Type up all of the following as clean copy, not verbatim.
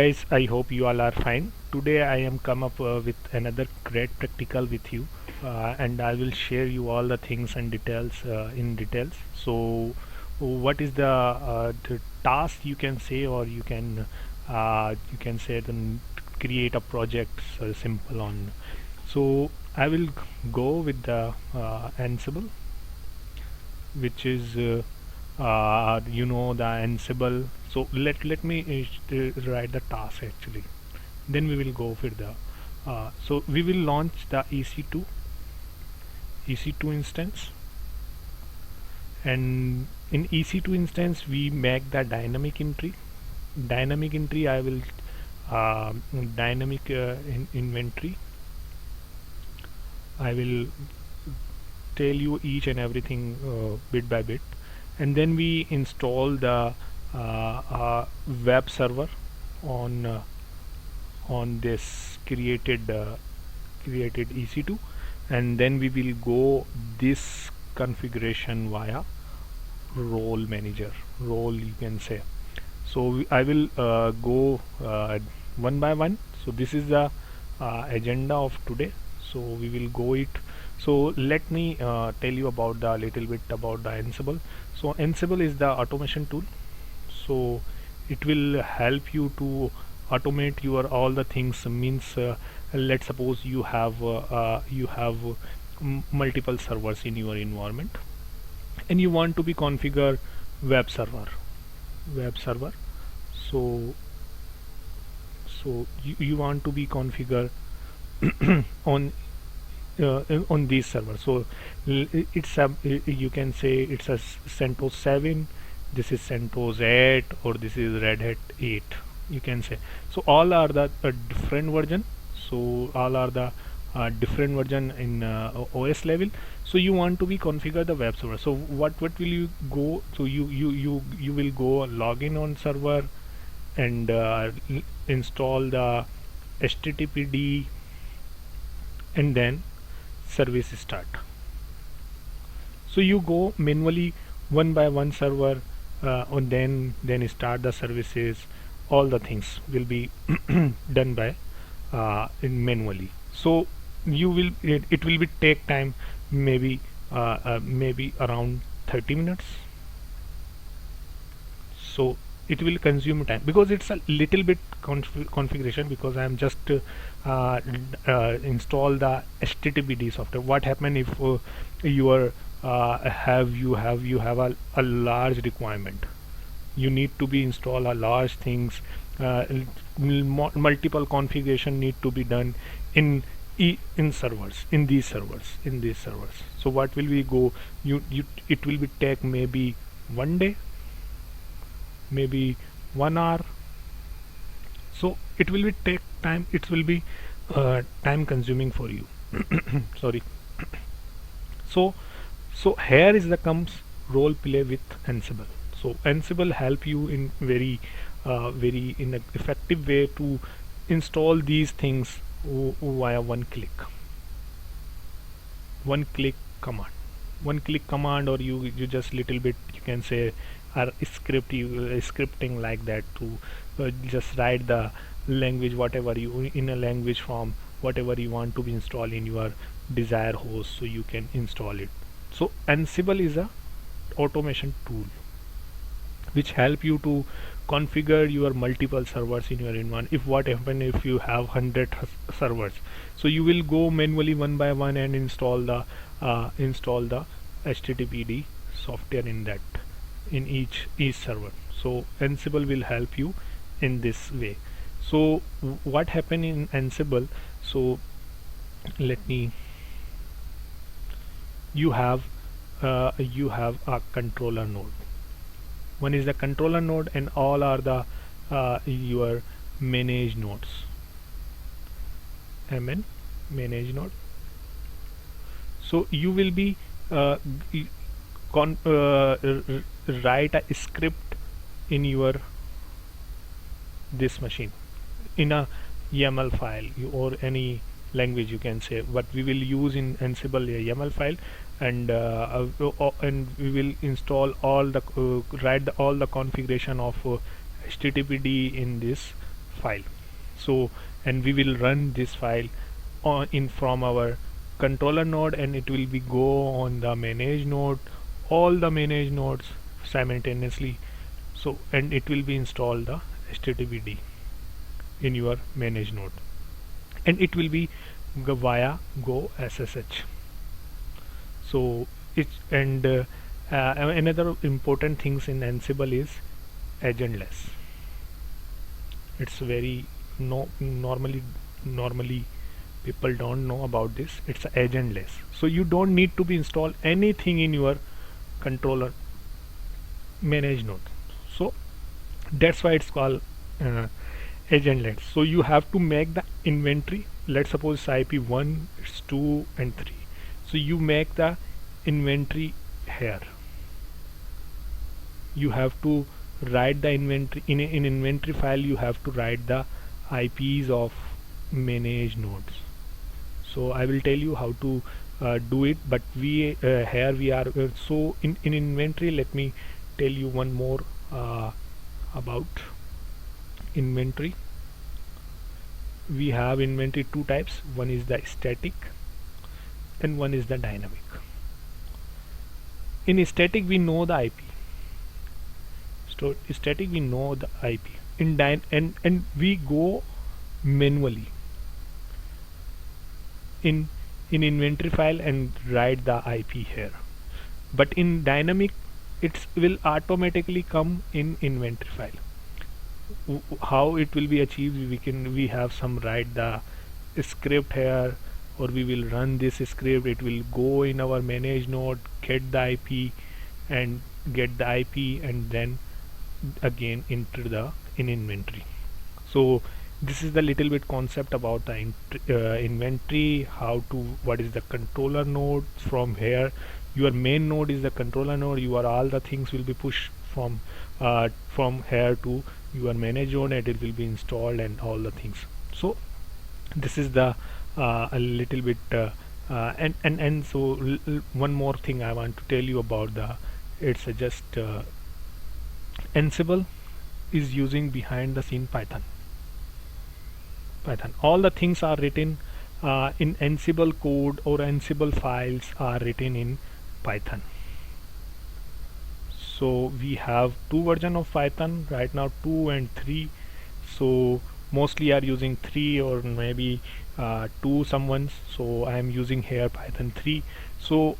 Guys, I hope you all are fine. Today I am come up with another great practical with you, and I will share you all the things and details in details. So, what is the task you can say, or you can say then create a project simple on. So I will go with the Ansible, which is the Ansible. So let me write the task actually. Then we will go for the so we will launch the EC2 instance, and in EC2 instance we make the dynamic entry. I will uh, dynamic inventory. I will tell you each and everything bit by bit, and then we install the web server on this created EC2, and then we will go this configuration via role you can say. So I will go one by one. So this is the agenda of today, so we will go it. So let me tell you about the little bit about the Ansible. So Ansible is the automation tool, so it will help you to automate your all the things. Means let's suppose you have multiple servers in your environment, and you want to be configure web server. So you want to be configure on on these servers. So it's a, you can say it's a CentOS 7, this is CentOS 8, or this is Red Hat 8, you can say. So all are the different version. So all are the different version in OS level. So you want to be configure the web server. So what will you go? So you will go login on server, and install the HTTPD, and then service start. So you go manually one by one server, and then start the services. All the things will be done by in manually. So it will be take time, maybe around 30 minutes. So it will consume time because it's a little bit configuration, because I am just install the HTTPD software. What happen if you are you have a large requirement? You need to be install a large things. Multiple configuration need to be done in in these servers. So what will we go? You it will be take maybe one day, maybe 1 hour. So it will be take time, it will be time consuming for you. Sorry. so so here is the comes role play with Ansible. So Ansible help you in very in an effective way to install these things via one click command. One click command, or you just little bit, you can say, are scripting like that to just write the language, whatever you in a language form, whatever you want to be installed in your desired host, so you can install it. So Ansible is a automation tool which help you to configure your multiple servers in your environment. If what happen if you have 100 servers, so you will go manually one by one and install the HTTPD software in that, in each server. So Ansible will help you in this way. So what happen in Ansible? So let me, you have a controller node. One is the controller node, and all are the your manage nodes. Manage node. So you will be write a script in your this machine in a YAML file, or any language, you can say. But we will use in Ansible a YAML file, and we will install all the write all the configuration of HTTPD in this file. So, and we will run this file on in from our controller node, and it will be go on the manage node, all the manage nodes simultaneously. So, and it will be install the httpd in your manage node, and it will be via go ssh. So it's another important things in Ansible is agentless. It's very normally people don't know about this. It's agentless, so you don't need to be install anything in your controller manage node. So that's why it's called uh, agentless. So you have to make the inventory. Let's suppose IP1, it's 2 and 3. So you make the inventory here. You have to write the inventory in inventory file. You have to write the IPs of manage nodes. So I will tell you how to do it, but we here we are so in inventory. Let me tell you one more about inventory. We have inventory two types. One is the static and one is the dynamic. In static we know the IP. So static we know the IP. In and we go manually in inventory file and write the IP here. But in dynamic it will automatically come in inventory file. How it will be achieved, we have some write the script here, or we will run this script. It will go in our manage node, get the IP and get the IP, and then again enter the in inventory. So this is the little bit concept about the inventory, how to what is the controller node. From here your main node is the controller node. Your all the things will be pushed from here to your manage node, and it will be installed and all the things. So this is the a little bit and so one more thing I want to tell you about the it's just Ansible is using behind the scene Python. All the things are written in Ansible code, or Ansible files are written in Python. So we have two versions of Python right now, 2 and 3. So mostly are using 3 or maybe 2 someone's. So I am using here Python 3. So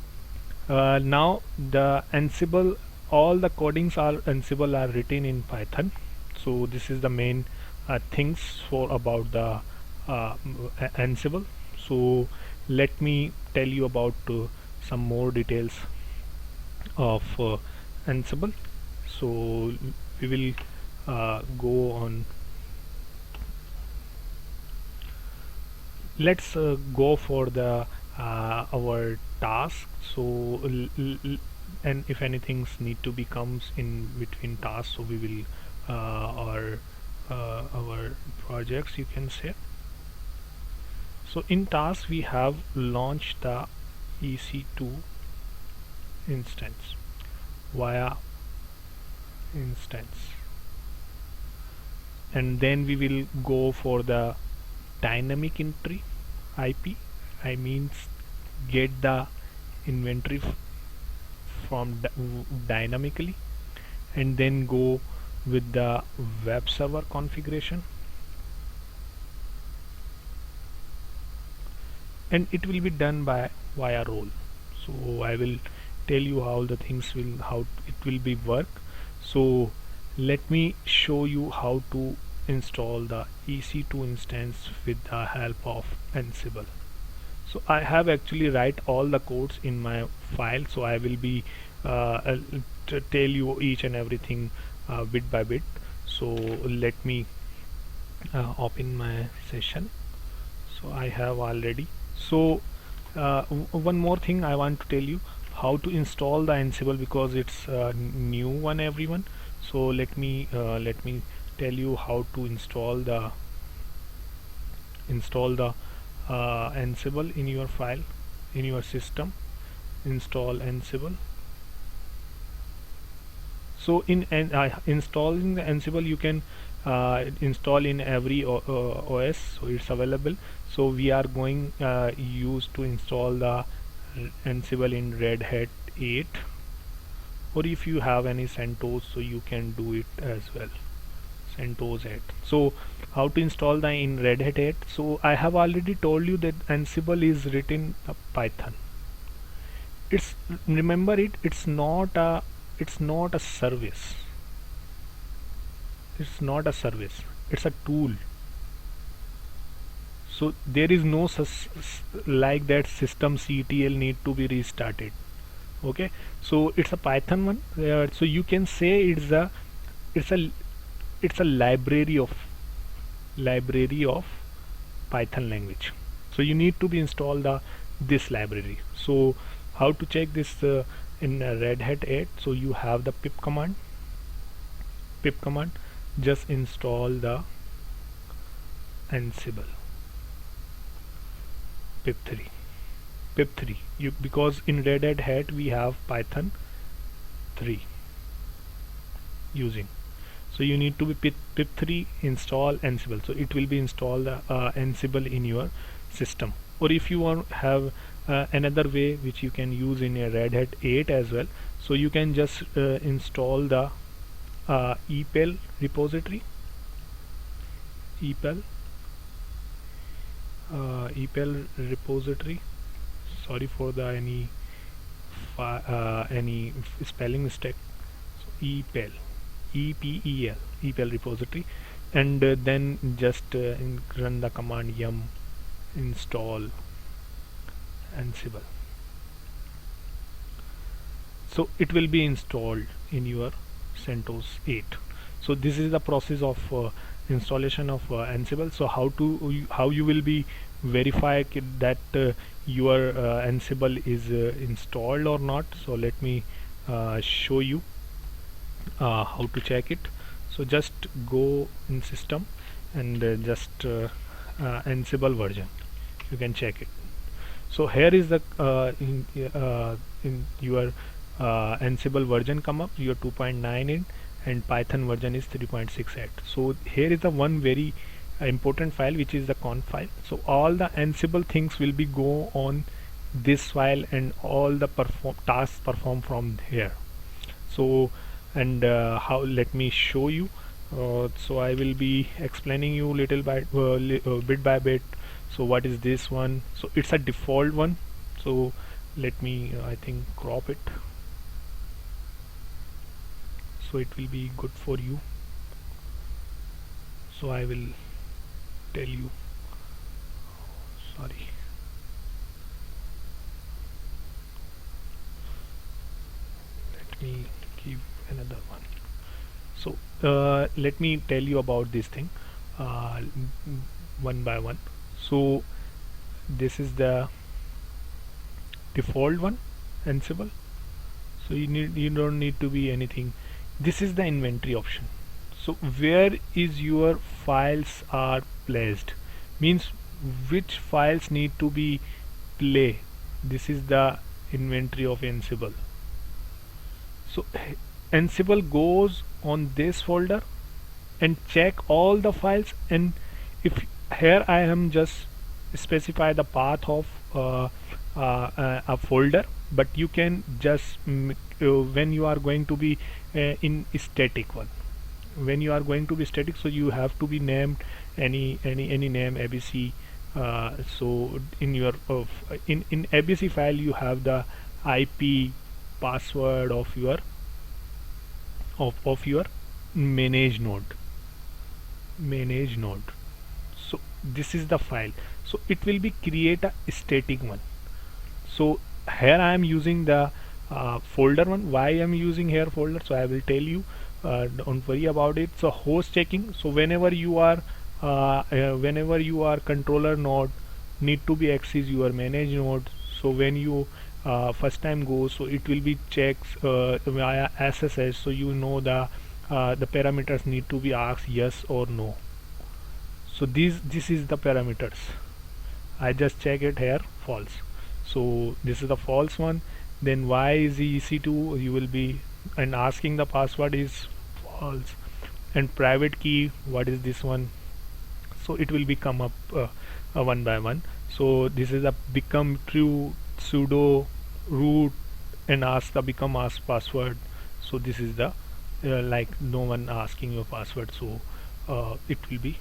now the Ansible, all the codings are Ansible are written in Python. So this is the main things for about the Ansible. So let me tell you about some more details of Ansible. So we will go on. Let's go for the our task. So and if anything need to be comes in between tasks, so we will our projects, you can say. So in tasks we have launched the EC2 instance via instance, and then we will go for the dynamic entry IP. I means get the inventory from dynamically, and then go with the web server configuration, and it will be done by via role. So I will tell you how the things will how it will be work. So let me show you how to install the EC2 instance with the help of Ansible. So I have actually write all the codes in my file, so I will be to tell you each and everything bit by bit. So let me open my session. So I have already. So one more thing I want to tell you how to install the Ansible, because it's a new one everyone. So let me tell you how to install the Ansible in your file, in your system. Install Ansible. So in installing the Ansible, you can install in every OS, so it's available. So we are going use to install the Ansible in Red Hat 8, or if you have any CentOS, so you can do it as well. CentOS 8. So how to install the in Red Hat 8? So I have already told you that Ansible is written Python. It's, remember it, it's not a service. It's not a service, it's a tool. So there is no like that systemctl need to be restarted. Okay, so it's a Python one. So you can say it's a it's a it's a library of Python language. So you need to be install the this library. So how to check this in Red Hat 8? So you have the pip command. Just install the Ansible pip3 you, because in Red Hat we have Python 3 using. So you need to be pip3 install Ansible, so it will be installed Ansible in your system. Or if you want have another way which you can use in a Red Hat 8 as well, so you can just install the EPEL repository, EPEL repository. Sorry for the any spelling mistake. So EPEL, EPEL repository, and then just run the command yum install Ansible. So it will be installed in your CentOS 8. So this is the process of installation of Ansible. So how you will be verify that your Ansible is installed or not? So let me show you how to check it. So just go in system and just Ansible version, you can check it. So here is the in your Ansible version come up, your 2.9 in, and Python version is 3.68. So here is the one very important file, which is the conf file. So all the Ansible things will be go on this file, and all the tasks perform from here. So and how, let me show you. So I will be explaining you little by bit by bit. So what is this one? So it's a default one. So let me I think crop it, so it will be good for you. So I will tell you, sorry, let me give another one. So let me tell you about this thing one by one. So this is the default one, Ansible. So you don't need to be anything. This is the inventory option. So where is your files are placed, means which files need to be play. This is the inventory of Ansible. So Ansible goes on this folder and check all the files, and if here I am just specify the path of a folder, but you can just when you are going to be in static one, when you are going to be static, so you have to be named any name ABC. So in your in ABC file you have the IP password of your manage node. So this is the file. So it will be create a static one. So here I am using the folder one. Why I am using here folder? So I will tell you. Don't worry about it. So host checking. So whenever you are controller node need to be access your manage node. So when you first time go, so it will be checks via SSH. So you know the parameters need to be asked yes or no. So this is the parameters. I just check it here false. So this is the false one. Then why is the EC2 you will be and asking the password is false. and private key, what is this one? So it will be come up one by one. So this is a become true, sudo root, and ask the become ask password. So this is the like no one asking your password, so it will be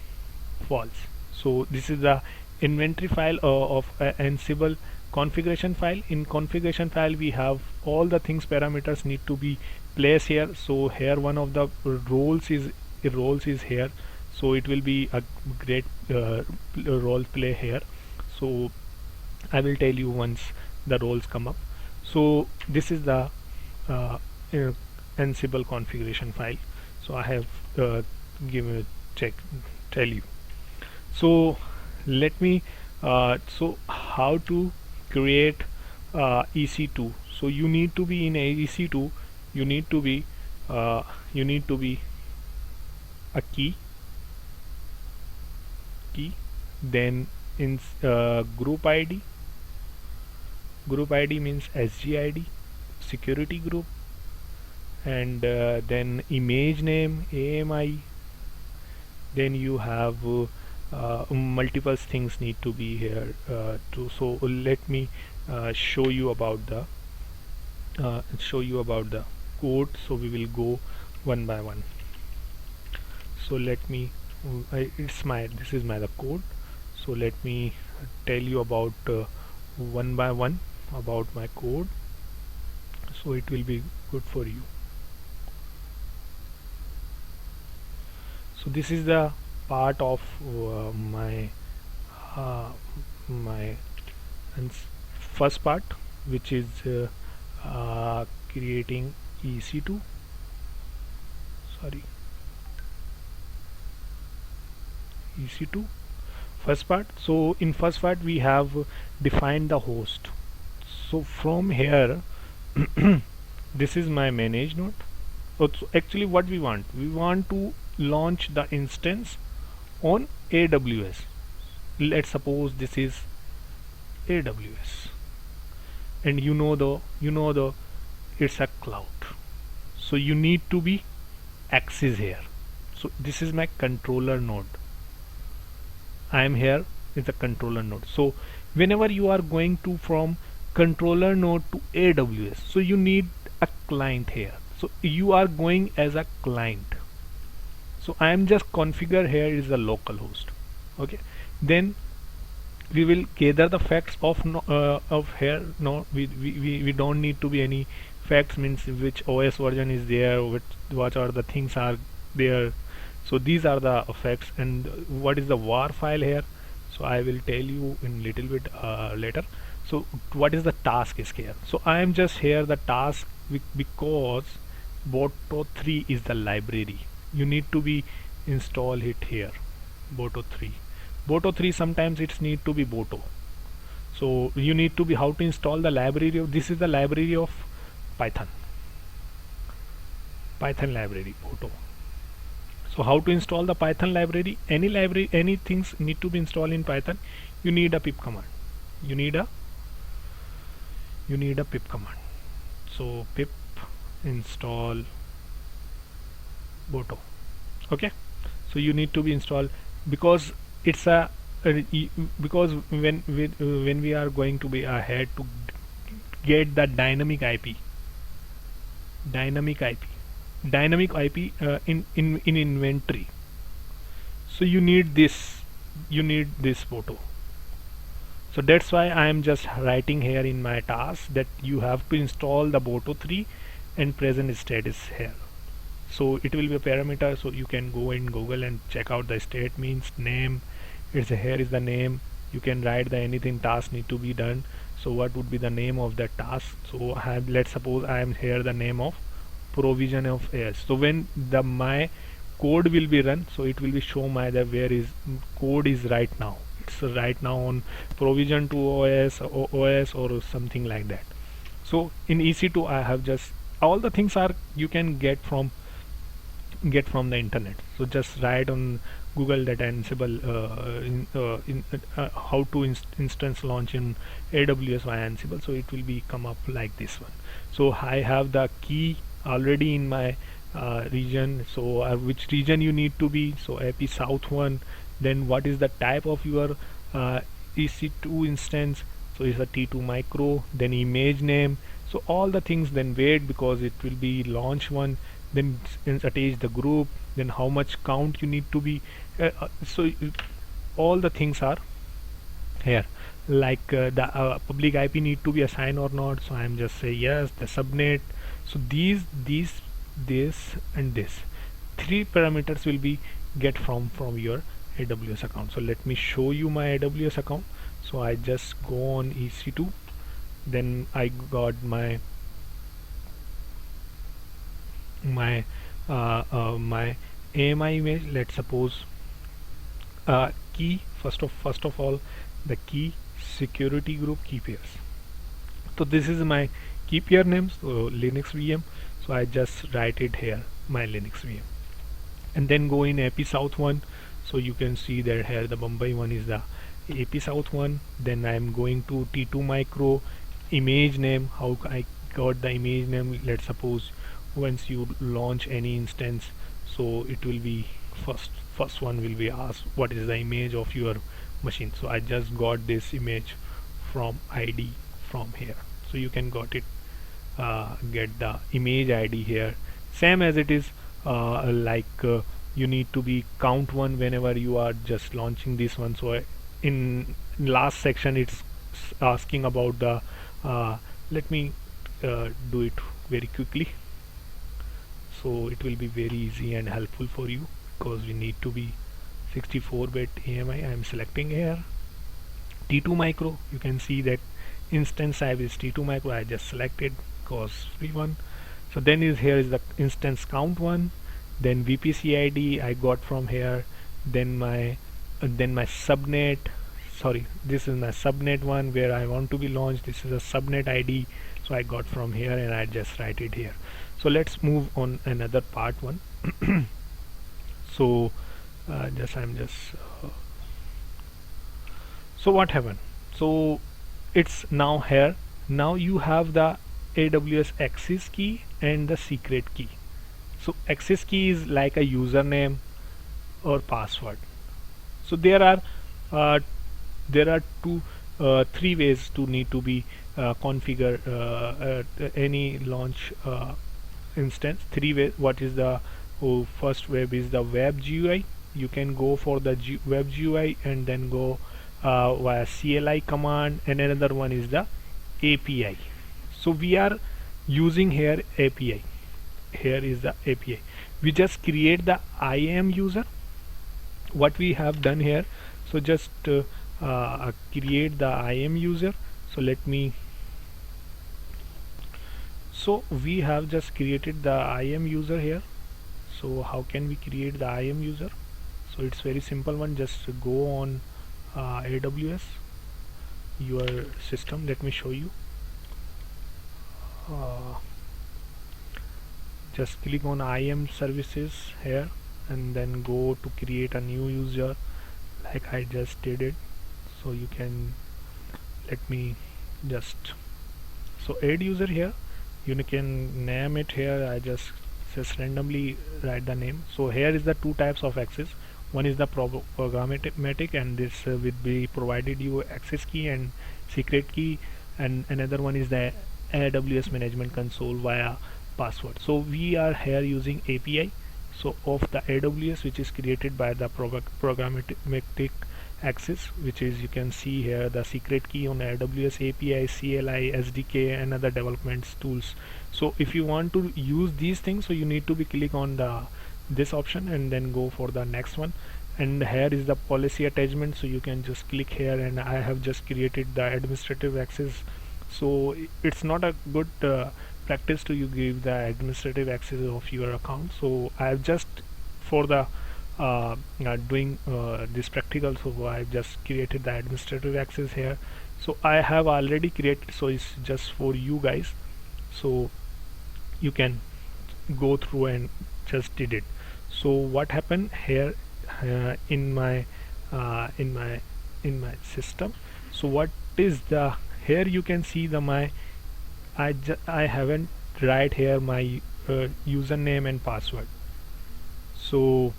false. So this is the inventory file of Ansible configuration file. In configuration file we have all the things parameters need to be placed here. So here one of the roles is here, so it will be a great role play here. So I will tell you once the roles come up. So this is the uh, uh, Ansible configuration file. So I have given a check tell you. So let me so how to create EC2. So you need to be in a EC2, you need to be a key, then in group ID means SGID, security group, and then image name AMI, then you have multiple things need to be here so let me show you about the code. So we will go one by one. So let me this is my the code. So let me tell you about one by one about my code, so it will be good for you. So this is the part of uh, my first part, which is creating EC2, sorry, EC2 first part. So in first part we have defined the host. So from here this is my manage node. So actually what we want to launch the instance on AWS. Let's suppose this is AWS, and you know the it's a cloud, so you need to be access here. So this is my controller node. I am here in the controller node. So whenever you are going to from controller node to AWS, so you need a client here. So you are going as a client. So I am just configure here is a local host. Okay, then we will gather the facts of here. No, we don't need to be any facts, means which OS version is there, what are the things are there. So these are the facts, and what is the var file here. So I will tell you in little bit later. So what is the task is here. So I am just here the task because Boto 3 is the library. You need to be install it here, Boto 3 sometimes it's need to be Boto. So you need to be how to install the library of, this is the library of Python library Boto. So how to install the Python library, any things need to be installed in Python, you need a pip command, you need a pip command. So pip install Boto. Okay, so you need to be installed because it's a because when we are going to be ahead to get the dynamic IP in inventory. So you need this Boto. So that's why I am just writing here in my task that you have to install the Boto 3 and present status here. So it will be a parameter, so you can go in Google and check out the state means name. It's here is the name. You can write the anything task need to be done. So what would be the name of that task. So I have, let's suppose I am here the name of provision of AS. So when the my code will be run, so it will be show my the where is code is right now. It's right now on provision to OS or something like that. So in EC2 I have just all the things are you can get from the internet. So just write on Google that Ansible how to instance launch in AWS via Ansible. So it will be come up like this one. So I have the key already in my region. So which region you need to be, so AP South 1. Then what is the type of your EC2 instance, so it's a T2 micro. Then image name, so all the things. Then wait, because it will be launch one. Then attach the group. Then how much count you need to be, all the things are here. Like the public IP need to be assigned or not, so I'm just say yes. The subnet, so these this and this three parameters will be get from your AWS account. So let me show you my AWS account. So I just go on EC2, then I got my my AMI image. Let's suppose key, first of all, the key security group key pairs. So this is my key pair name, so Linux VM. So I just write it here, my Linux VM, and then go in AP South 1. So you can see that here the Mumbai one is the AP South 1. Then I'm going to T2 micro image name. How I got the image name? Let's suppose once you launch any instance, so it will be first one will be asked what is the image of your machine. So I just got this image from ID from here. So you can got it, get the image ID here, same as it is you need to be count one whenever you are just launching this one. So in last section it's asking about the let me do it very quickly, so it will be very easy and helpful for you, because we need to be 64-bit AMI. I am selecting here T2 micro. You can see that instance type is T2 micro. I just selected because free one. So then here is the instance count one. Then VPC ID I got from here. Then my subnet. Sorry, this is my subnet one where I want to be launched. This is a subnet ID. So I got from here and I just write it here. So let's move on another part one. So so what happened? So it's now here. Now you have the AWS access key and the secret key. So access key is like a username or password. So there are three ways to need to be configure any launch instance. Three ways. What is the first web is the web GUI. You can go for the web GUI and then go via CLI command, and another one is the API. So we are using here API. Here is the API. We just create the IAM user. What we have done here, so just create the IAM user. So let me, so we have just created the IAM user here. So how can we create the IAM user? So it's very simple one. Just go on AWS your system. Let me show you. Just click on IAM services here and then go to create a new user like I just did it. So you can, let me just, so add user here, you can name it here. I just randomly write the name. So here is the two types of access. One is the programmatic, and this will be provided you access key and secret key, and another one is the AWS management console via password. So we are here using API so of the AWS, which is created by the programmatic access, which is, you can see here the secret key on AWS API, CLI, SDK, and other developments tools. So if you want to use these things, so you need to be click on the this option and then go for the next one. And here is the policy attachment, so you can just click here, and I have just created the administrative access. So it's not a good practice to you give the administrative access of your account. So I have just for the doing this practical, so I just created the administrative access here. So I have already created, so it's just for you guys, so you can go through and just did it. So what happened here in my system, so what is the, here you can see the my I haven't write here my username and password. So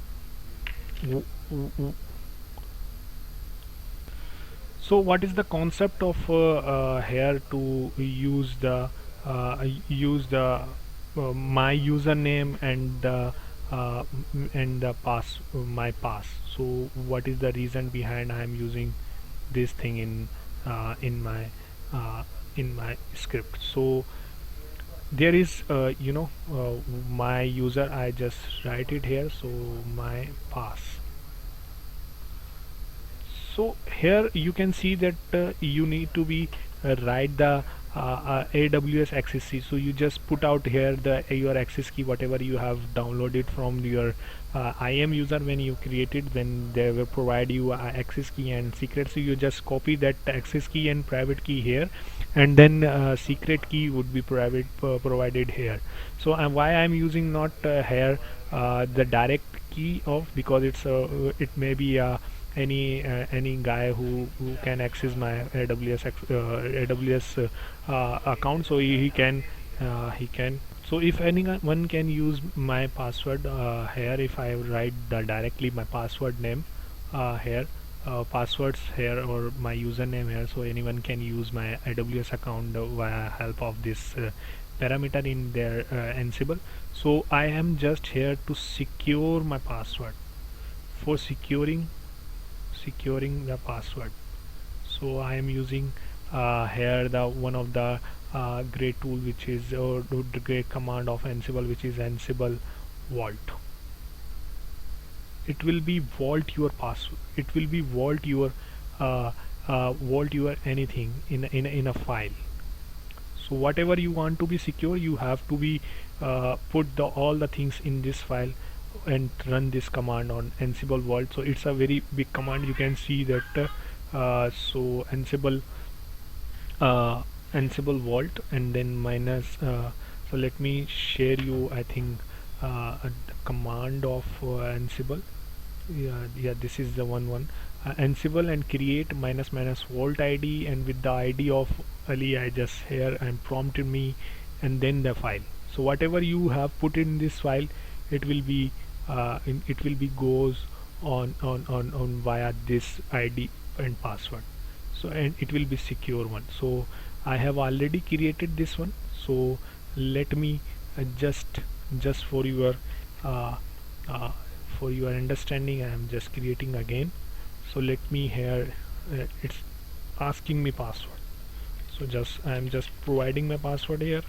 w- w- so what is the concept of here to use the my username and the my pass. So what is the reason behind I am using this thing uh, in my uh, in my script? So there is my user, I just write it here, so my pass. So here you can see that you need to be write the AWS access key. So you just put out here the your access key, whatever you have downloaded from your IAM user when you created, then they will provide you access key and secret. So you just copy that access key and private key here, and then secret key would be provided here. So why I'm using not here the direct key of, because it may be any guy who can access my AWS account, so he can. So if anyone can use my password here, if I write directly my password name here, passwords here, or my username here, so anyone can use my AWS account via help of this parameter in their Ansible. So I am just here to secure my password, for securing the password. So I am using here the one of the great tool, which is, or the great command of Ansible, which is Ansible Vault. It will be vault your password, it will be uh, vault your anything in a file. So whatever you want to be secure, you have to be put all the things in this file and run this command on Ansible Vault. So it's a very big command, you can see that. So uh, Ansible Vault, and then minus so let me share you, I think, the command of Ansible. Yeah, this is the one. Ansible and create minus minus vault ID, and with the ID of Ali, I just here and prompted me, and then the file. So whatever you have put in this file, it will be it will be goes on via this ID and password. So, and it will be secure one. So I have already created this one, so let me just uh, uh, for your understanding, I am just creating again. So let me here, it's asking me password, so just I am just providing my password here.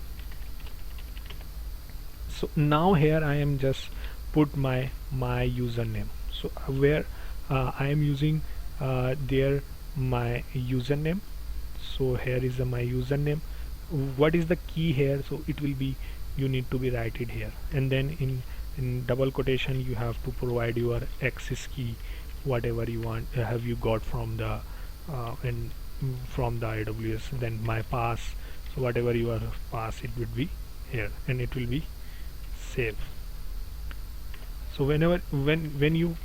So now here I am just put my username. So where I am using there my username. So here is my username. What is the key here? So it will be, you need to be write it here, and then in double quotation you have to provide your access key, whatever you want, have you got from the and from the AWS, then my pass. So whatever your pass, it would be here, and it will be save. So whenever when you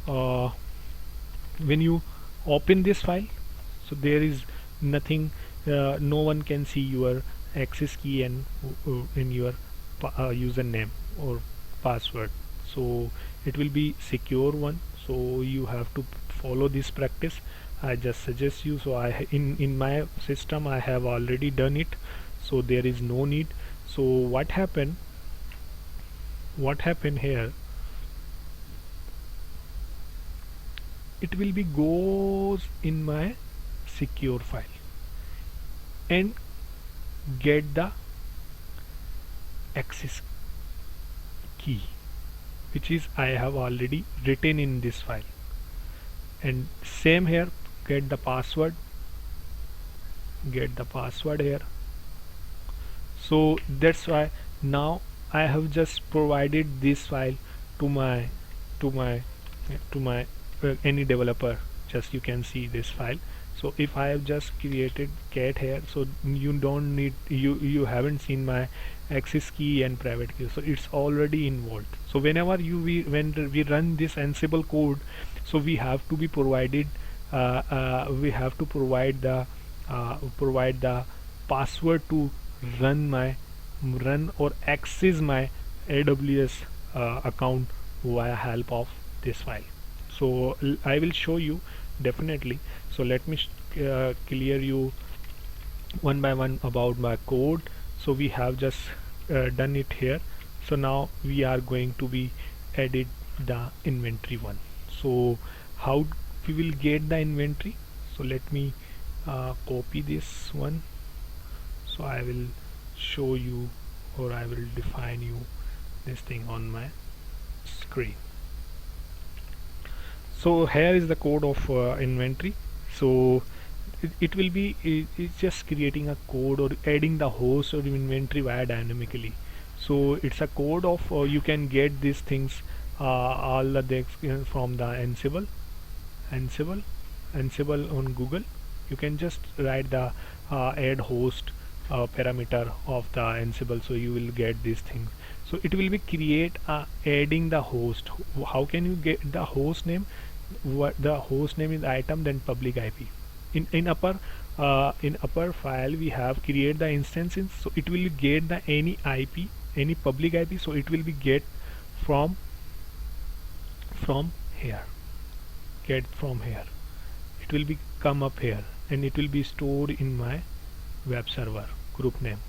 uh, when you open this file, so there is nothing, no one can see your access key and in your username or password. So it will be secure one, so you have to follow this practice. I just suggest you. So in my system I have already done it, so there is no need. So what happened here, it will be goes in my secure file and get the access key, which is I have already written in this file, and same here, get the password here. So that's why now I have just provided this file to my to my to my any developer. Just you can see this file. So if I have just created cat here, so you don't need, you haven't seen my access key and private key, so it's already involved. So whenever when we run this Ansible code, so we have to be provided we have to provide the password to run run or access my AWS account via help of this file. So I will show you definitely. So let me clear you one by one about my code. So we have just done it here. So now we are going to be edit the inventory one. So how we will get the inventory? So let me copy this one. So I will show you, or I will define you this thing on my screen. So here is the code of inventory. So it will be it's just creating a code or adding the host or inventory via dynamically. So it's a code of you can get these things all the from the Ansible on Google. You can just write the add host parameter of the Ansible, so you will get these things. So it will be create adding the host. How can you get the host name? What the host name is item, then public IP. In upper file we have create the instances, so it will get the any IP, any public IP, so it will be get from here, it will be come up here, and it will be stored in my web server group name,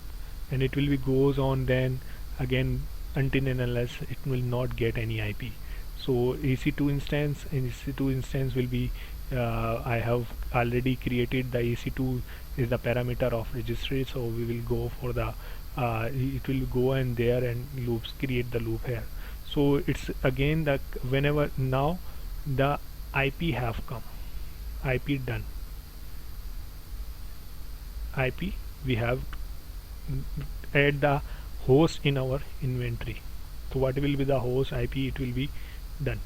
and it will be goes on then again until and unless it will not get any IP. So EC2 instance, and EC2 instance will be I have already created the EC2 is the parameter of registry, so we will go for the it will go and there and loops create the loop here. So it's again the whenever now the IP have come, IP done, IP we have add the host in our inventory. So what will be the host IP, it will be done,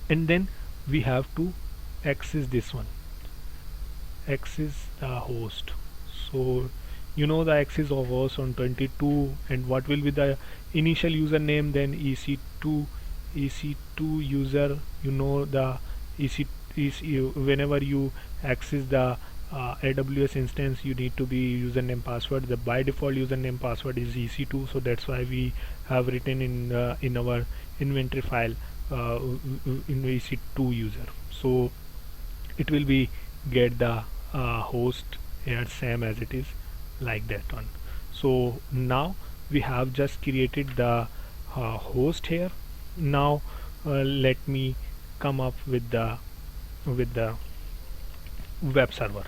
and then we have to access this one, access the host. So you know the access of host on 22, and what will be the initial username, then EC2 user, you know the EC whenever you access the AWS instance, you need to be username password. The by default username password is EC2, so that's why we have written in our inventory file in EC2 user. So it will be get the host here same as it is like that one. So now we have just created the host here. Now let me come up with the web server.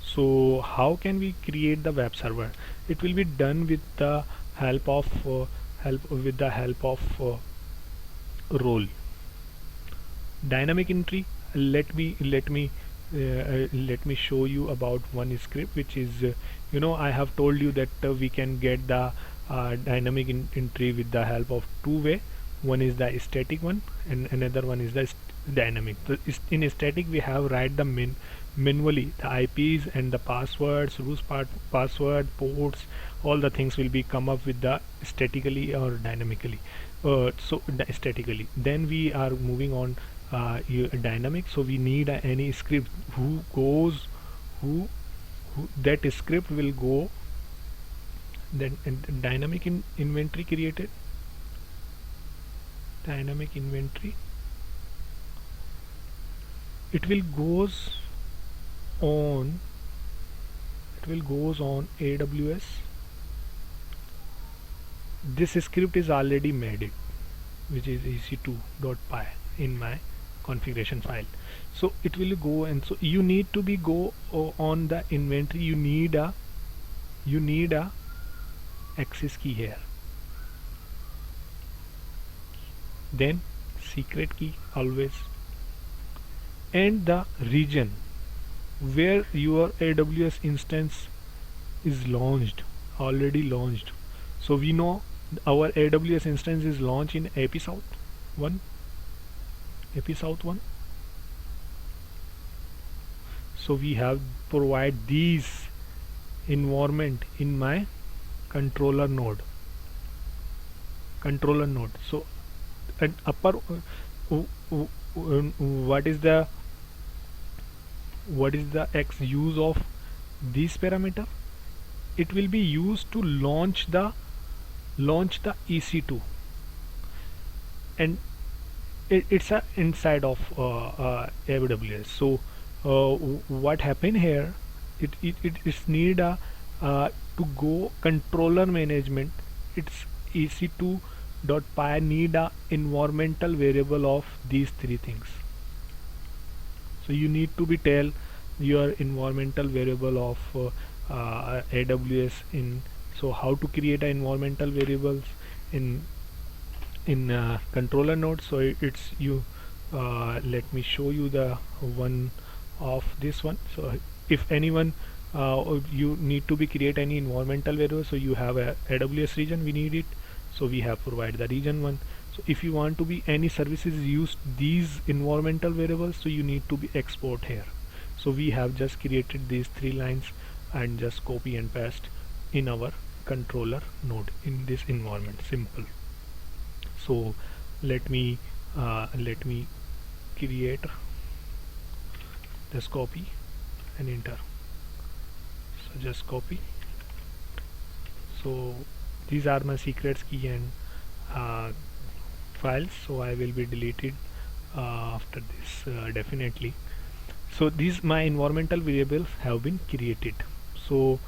So how can we create the web server? It will be done with the help of role dynamic entry. Let me show you about one script, which is you know, I have told you that we can get the dynamic entry with the help of two way. One is the static one, and another one is the dynamic. So in static we have write the manually the IPs and the passwords, password, ports, all the things will be come up with the statically or dynamically. Statically, then we are moving on dynamic. So we need any script who that script will go, then dynamic inventory created, dynamic inventory, it will goes on AWS. This script is already made it, which is ec2.py in my configuration file. So it will go, and so you need to be go on the inventory, you need a access key here, then secret key always, and the region where your AWS instance is launched, already launched. So we know our AWS instance is launched in AP South 1. So we have provide these environment in my controller node. So an upper what is the X use of this parameter? It will be used to launch the launch the EC2, and it's a inside of AWS. So what happened here, it's need a to go controller management. It's EC2.py need a environmental variable of these three things. So you need to be tell your environmental variable of AWS in. So how to create a environmental variables in controller node. So it's you let me show you the one of this one. So if anyone you need to be create any environmental variable, so you have a AWS region, we need it, so we have provide the region one. So if you want to be any services use these environmental variables, so you need to be export here. So we have just created these three lines and just copy and paste in our controller node in this environment. Simple. So let me create this, copy and enter. So just copy. So these are my secrets key and files, so I will be deleted after this definitely. So these my environmental variables have been created. So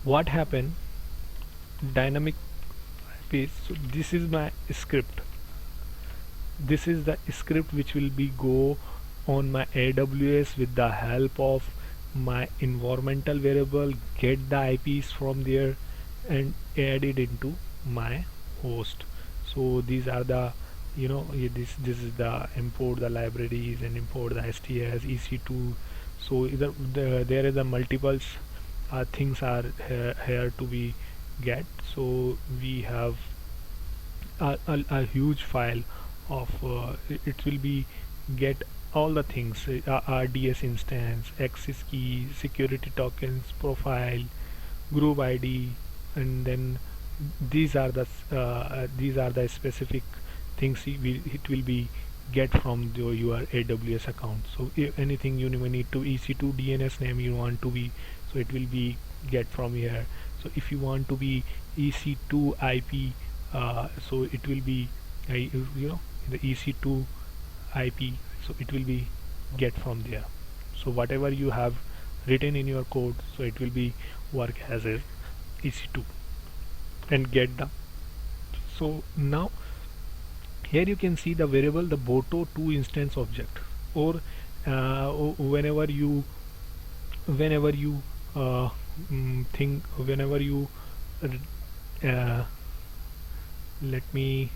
what happened, dynamic page. So this is my script. This is the script which will be go on my AWS with the help of my environmental variable, get the IPs from there and add it into my host. So these are the this is the import the libraries and import the STS EC2. So there is a multiples things are here to be get. So we have a huge file of it will be get all the things, RDS instance, access key, security tokens, profile, group ID, and then these are the specific things it will be get from your AWS account. So if anything you need to EC2 DNS name you want to be, so it will be get from here. So if you want to be EC2 IP, so it will be the EC2 IP, so it will be get from there. So whatever you have written in your code, so it will be work as a EC2 and get the. So now here you can see the variable the boto2 instance object, or whenever you think whenever you let me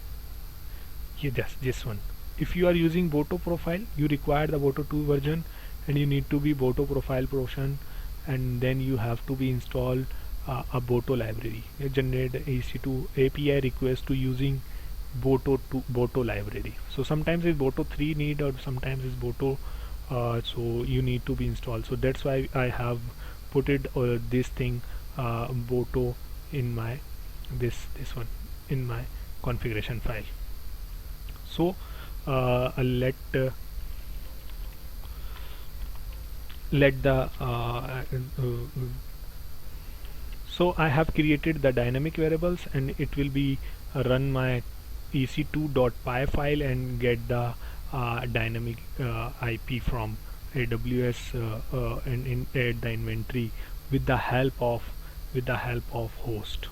just this one. If you are using boto profile, you require the boto2 version and you need to be boto profile portion, and then you have to be installed a boto library, generate EC2 API request to using boto library. So sometimes it's boto3 need, or sometimes it's boto, so you need to be installed. So that's why I have put it this thing boto in my this one in my configuration file. So let the so I have created the dynamic variables, and it will be run my ec2.py file and get the dynamic IP from AWS and add the inventory with the help of host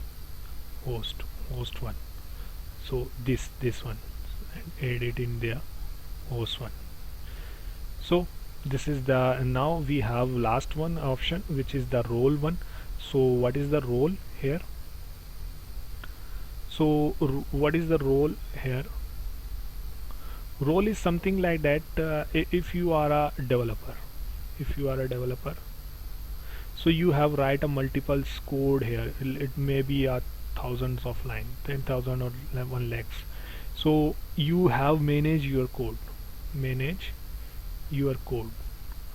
one. So this one, and add it in there, host one. So this is the, now we have last one option, which is the role one. So what is the role here? So what is the role here? Role is something like that. If you are a developer, so you have write a multiple code here. It may be a thousands of line, 10,000 or 1 lakhs. So you have manage your code.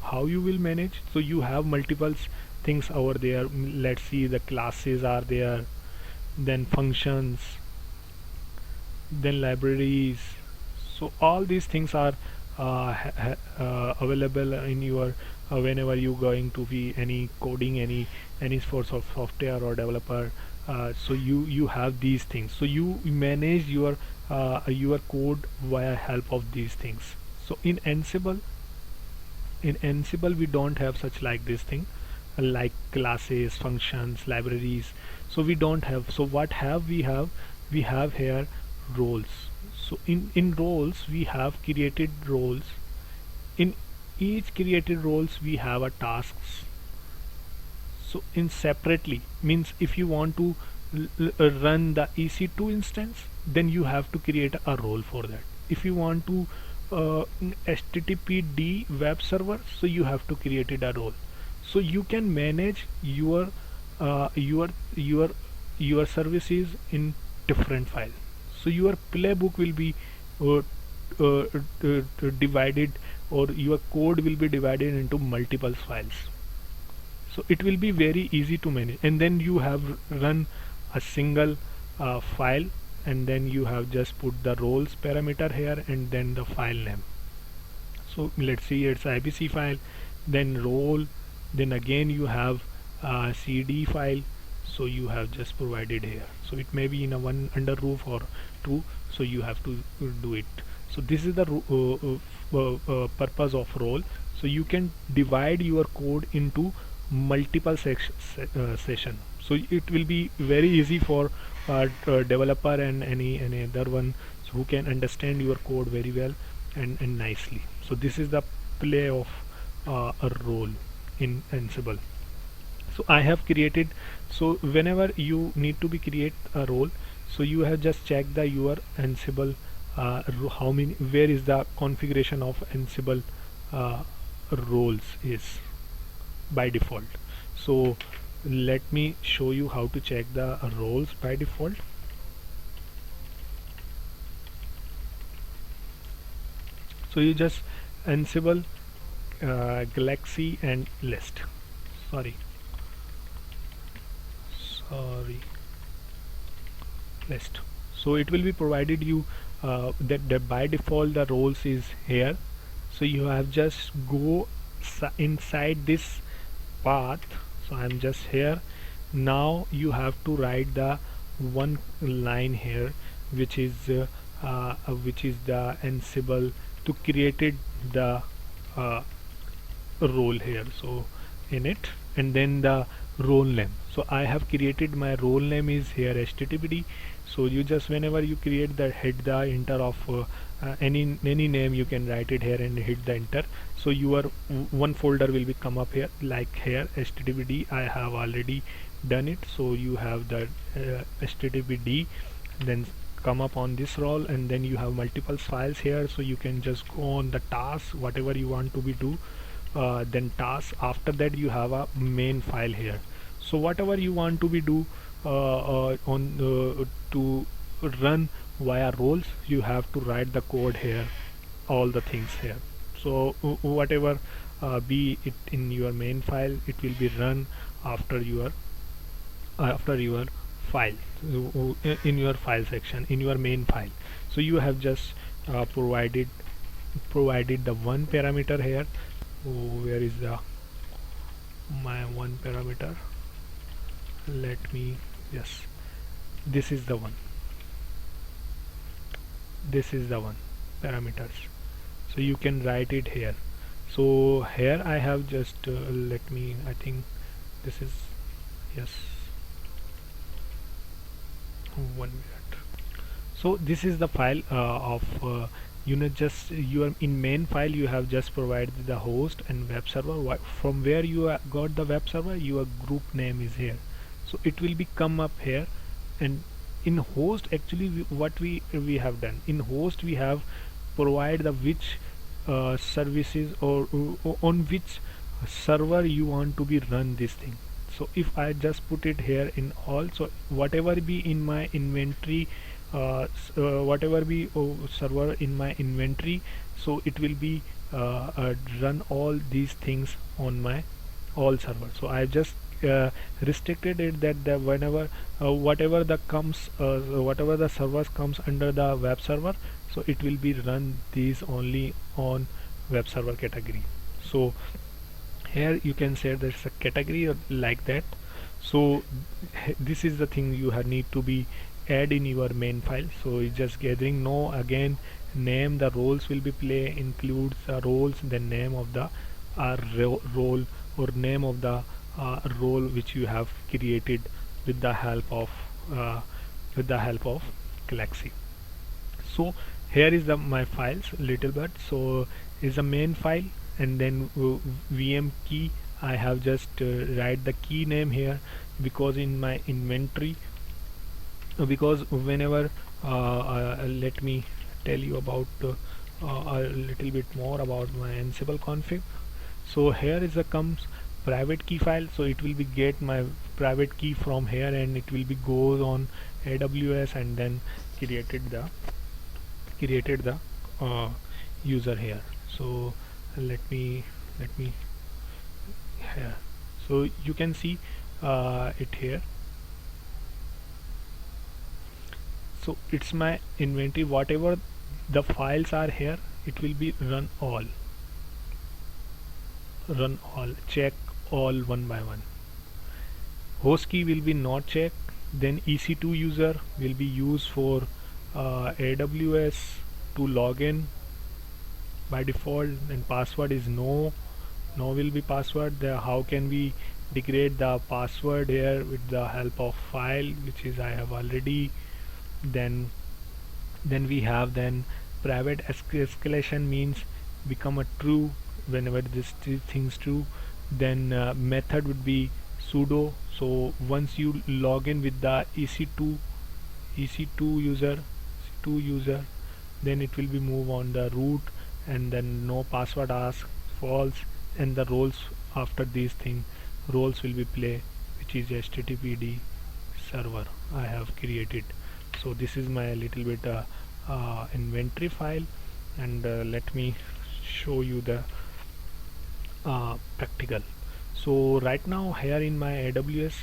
How you will manage? So you have multiple things over there. Let's see, the classes are there, then functions, then libraries. So all these things are available in your whenever you going to be any coding, any source of software or developer. So you have these things, so you manage your code via help of these things. So in Ansible we don't have such like this thing, like classes, functions, libraries. So we don't have. So what have we have here roles. So in roles we have created roles. In each created roles we have a tasks. So in separately means if you want to run the EC2 instance, then you have to create a role for that. If you want to HTTPD web server, so you have to create it a role. So you can manage uh, your your your services in different files. So your playbook will be uh, divided, or your code will be divided into multiple files. So it will be very easy to manage, and then you have run a single file, and then you have just put the roles parameter here and then the file name. So let's see, it's IBC file, then role, then again you have CD file. So you have just provided here, so it may be in a one under roof or two, so you have to do it. So this is the purpose of role. So you can divide your code into multiple session. So it will be very easy for developer and any other one, so who can understand your code very well and nicely. So this is the play of a role in Ansible. So I have created. So whenever you need to be create a role, so you have just checked the your Ansible, how many, where is the configuration of Ansible uh, roles is by default. So let me show you how to check the roles by default. So you just Ansible Galaxy and list. Sorry, sorry, list. So it will be provided you that by default the roles is here. So you have just go inside this path. So I'm just here. Now you have to write the one line here, which is the Ansible to created the uh, role here. So in it, and then the role name. So I have created my role name is here HTTPD. So you just whenever you create the hit the enter of any name, you can write it here and hit the enter. So your one folder will be come up here, like here HTTPD. I have already done it. So you have the HTTPD, then come up on this role, and then you have multiple files here. So you can just go on the task whatever you want to be do, then task. After that you have a main file here. So whatever you want to be do on to run via roles, you have to write the code here, all the things here. So whatever be it in your main file, it will be run after your file, in your file section, in your main file. So you have just provided the one parameter here. Where is the my one parameter? Let me, yes, this is the one, parameters. So you can write it here. So here I have just let me, I think this is, yes, 1 minute. So this is the file of you know, just your in main file you have just provided the host and web server. From where you got the web server, your group name is here. So it will be come up here. And in host, actually what we have done in host, we have provide the which services, or on which server you want to be run this thing. So if I just put it here in all, so whatever be in my inventory, whatever be server in my inventory, so it will be run all these things on my all server. So I just restricted it that the whenever whatever the servers comes under the web server, so it will be run these only on web server category. So Here you can say there's a category or like that. So this is the thing you need to be add in your main file. So it's just gathering. No, again, name the roles will be play includes the roles, the name of the role, or name of the role which you have created with the help of uh, Galaxy. So here is the my files little bit. So is the main file, and then VM key. I have just write the key name here, because in my inventory, because whenever let me tell you about a little bit more about my Ansible config. So here is the comes private key file, so it will be get my private key from here, and it will be goes on AWS, and then created the user here. So let me here, so you can see it here. So it's my inventory, whatever the files are here, it will be run all, check all one by one. Host key will be not checked. Then EC2 user will be used for AWS to log in by default, and password is no will be password. How can we degrade the password here with the help of file, which is I have already. Then we have then private escalation means become a true whenever this thing's true. Then method would be sudo. So once you log in with the EC2 user, then it will be move on the root, and then no password ask false, and the roles after these thing roles will be play, which is HTTPD server I have created. So this is my little bit inventory file, and let me show you the practical. So right now here in my AWS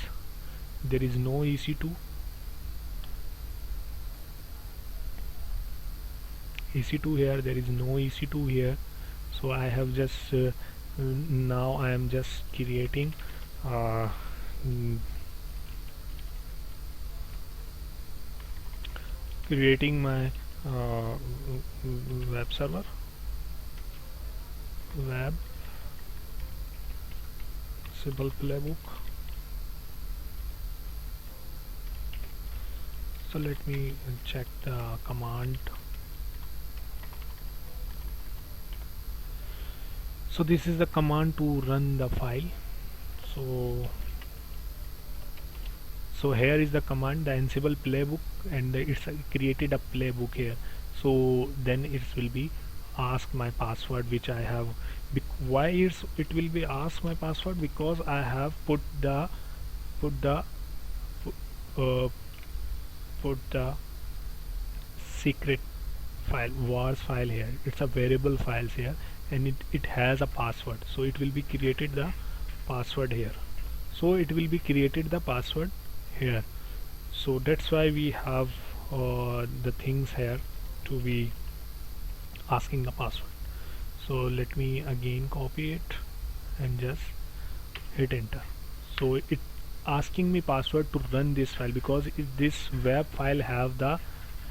there is no EC2 here, there is no EC2 here. So I have just now I am just creating uh, my web server, web Ansible playbook. So let me check the command. So this is the command to run the file. So here is the command, the Ansible playbook, and it's created a playbook here. So then it will be ask my password, which I have. Why it will be ask my password? Because I have put the uh, put the secret file, wars file here. It's a variable files here, and it has a password. So it will be created the password here. So it will be created the password here. So that's why we have the things here to be asking the password. So let me again copy it and just hit enter. So it asking me password to run this file, because this web file have the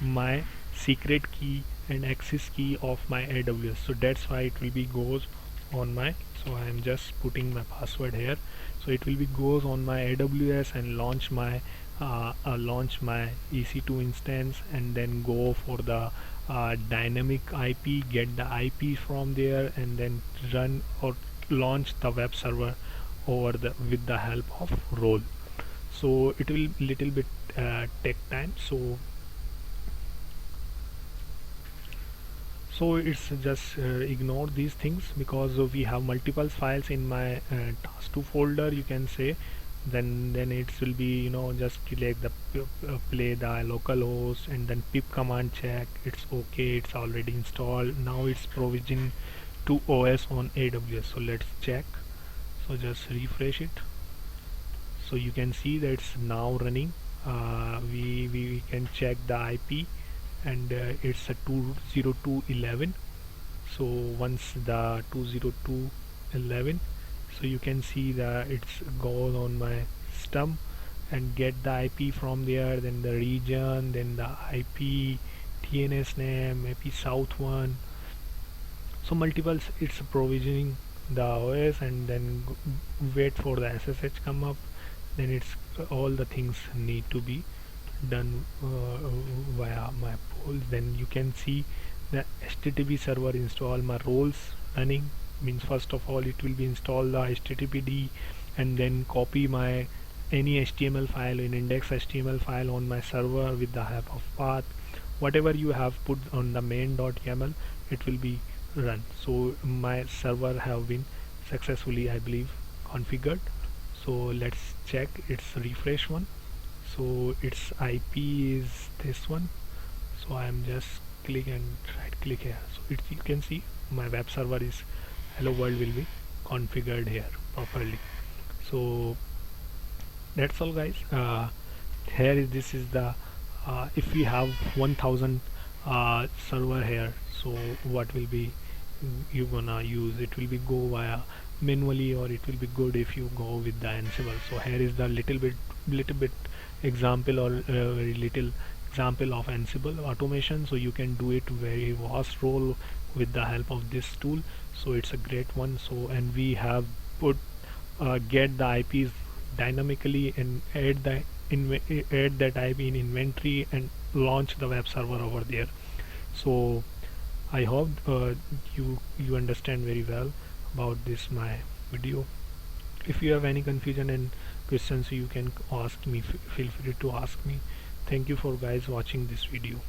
my secret key and access key of my AWS. So that's why it will be goes on my. So I am just putting my password here. So it will be goes on my AWS and launch my EC2 instance, and then go for the dynamic IP, get the IP from there, and then run or launch the web server over the with the help of role. So it will little bit take time. So it's just ignore these things, because we have multiple files in my task2 folder, you can say. Then it will be, just select the play the localhost, and then pip command check it's okay, it's already installed. Now it's provision to OS on AWS. So let's check. So just refresh it. So you can see that it's now running. We can check the IP, and it's a 202.11. So once the 202.11, So you can see that it's goes on my stump and get the IP from there, then the region, then the IP, TNS name, maybe South one. So multiples, it's provisioning the OS and then wait for the SSH come up. Then it's all the things need to be done via my polls. Then you can see the HTTP server install my roles running. Means first of all it will be install the HTTPD and then copy my any HTML file in index HTML file on my server with the help of path. Whatever you have put on the main.yaml, it will be run. So my server have been successfully, I believe, configured. So let's check its refresh one. So its IP is this one. So I'm just click and right click here. So it's, you can see my web server is hello world will be configured here properly. So that's all guys. Here is this is the if we have 1000 server here, so what will be you gonna use? It will be go via manually, or it will be good if you go with the Ansible. So here is the little bit example, or very little example of Ansible automation. So you can do it very vast role with the help of this tool. So it's a great one. So and we have put get the IPs dynamically and add that IP in inventory and launch the web server over there. So I hope you understand very well about this my video. If you have any confusion and questions, you can ask me. Feel free to ask me. Thank you for guys watching this video.